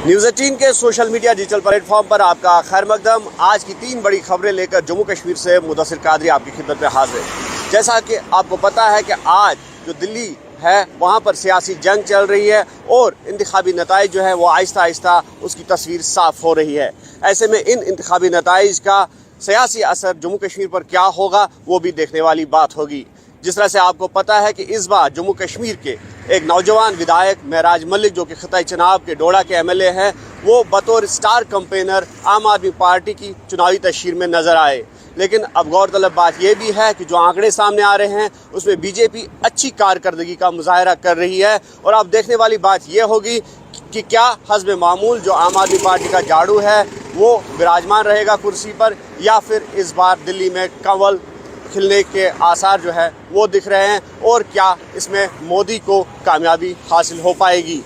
News 18 के social media digital platform पर आपका खैर मकदम। आज की 3 बड़ी खबरें लेकर जम्मू कश्मीर से मुदस्सिर कादरी आपकी खिदमत में हाजिर। जैसा कि आपको पता है कि आज जो दिल्ली है वहाँ पर सियासी जंग चल रही है और इंतखाबी नताइज जो है वो आहिस्ता आहिस्ता उसकी तस्वीर साफ़ हो रही है। ऐसे में इन इंतखाबी नताइज का सियासी असर जम्मू कश्मीर पर क्या होगा वो भी देखने वाली बात होगी। जिस तरह से आपको पता है कि इस बार जम्मू कश्मीर के एक नौजवान विधायक महराज मलिक जो कि खिताई चनाब के डोडा के एमएलए हैं, वो बतौर स्टार कैंपेनर आम आदमी पार्टी की चुनावी तशहीर में नज़र आए। लेकिन अब गौरतलब बात यह भी है कि जो आंकड़े सामने आ रहे हैं उसमें बीजेपी अच्छी कारकर्दगी का मुजाहरा कर रही है। और अब देखने वाली बात यह होगी कि क्या हस्ब मामूल जो आम आदमी पार्टी का झाड़ू है वो विराजमान रहेगा कुर्सी पर, या फिर इस बार दिल्ली में कंवल खिलने के आसार जो है वो दिख रहे हैं, और क्या इसमें मोदी को कामयाबी हासिल हो पाएगी।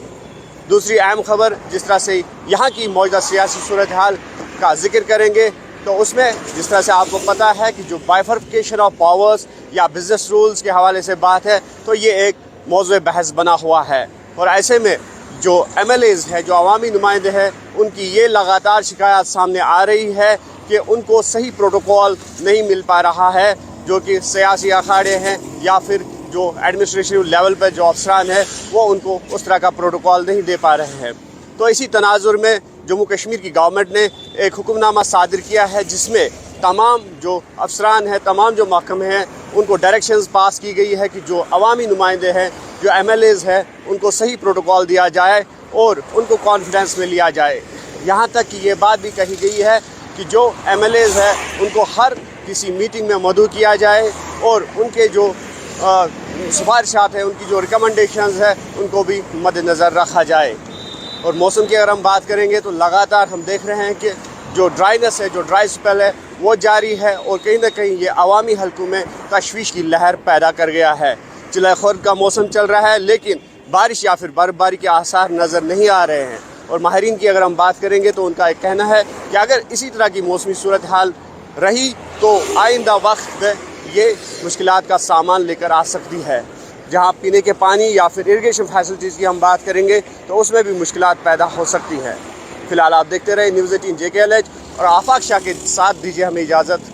दूसरी अहम खबर जिस तरह से यहाँ की मौजूदा सियासी सूरत हाल का जिक्र करेंगे तो उसमें जिस तरह से आपको पता है कि जो बाइफर्केशन ऑफ पावर्स या बिजनेस रूल्स के हवाले से बात है तो ये एक मौजूद बहस बना हुआ है। और ऐसे में जो एमएलएज़ है, जो अवामी नुमाइंदे हैं, उनकी ये लगातार शिकायत सामने आ रही है कि उनको सही प्रोटोकॉल नहीं मिल पा रहा है, जो कि सियासी अखाड़े हैं या फिर जो एडमिनिस्ट्रेटिव लेवल पर जो अफसरान हैं वो उनको उस तरह का प्रोटोकॉल नहीं दे पा रहे हैं। तो इसी तनाजुर में जम्मू कश्मीर की गवर्नमेंट ने एक हुक्मनामा सादिर किया है जिसमें तमाम जो अफसरान हैं, तमाम जो महकमे हैं, उनको डायरेक्शंस पास की गई है कि जो अवामी नुमाइंदे हैं, जो एमएलएज़ हैं, उनको सही प्रोटोकॉल दिया जाए और उनको कॉन्फिडेंस में लिया जाए। यहाँ तक कि ये बात भी कही गई है कि जो एमएलएज़ हैं उनको हर किसी मीटिंग में मदऊ किया जाए और उनके जो सिफारिशात हैं, उनकी जो रिकमेंडेशंस हैं, उनको भी मद्देनज़र रखा जाए। और मौसम की अगर हम बात करेंगे तो लगातार हम देख रहे हैं कि जो ड्राइनेस है, जो ड्राई स्पेल है वो जारी है और कहीं ना कहीं ये अवामी हलकों में तशवीश की लहर पैदा कर गया है। चिल्लाखोर का मौसम चल रहा है लेकिन बारिश या फिर बर्फबारी के आसार नज़र नहीं आ रहे हैं। और माहिरीन की अगर हम बात करेंगे तो उनका एक कहना है कि अगर इसी तरह की मौसमी सूरत हाल रही तो आइंदा वक्त ये मुश्किलात का सामान लेकर आ सकती है। जहाँ पीने के पानी या फिर इरिगेशन फैसिलिटीज़ की हम बात करेंगे तो उसमें भी मुश्किलात पैदा हो सकती है। फिलहाल आप देखते रहे न्यूज़ 18 JKLH और आफाक शाह के साथ दीजिए हमें इजाज़त।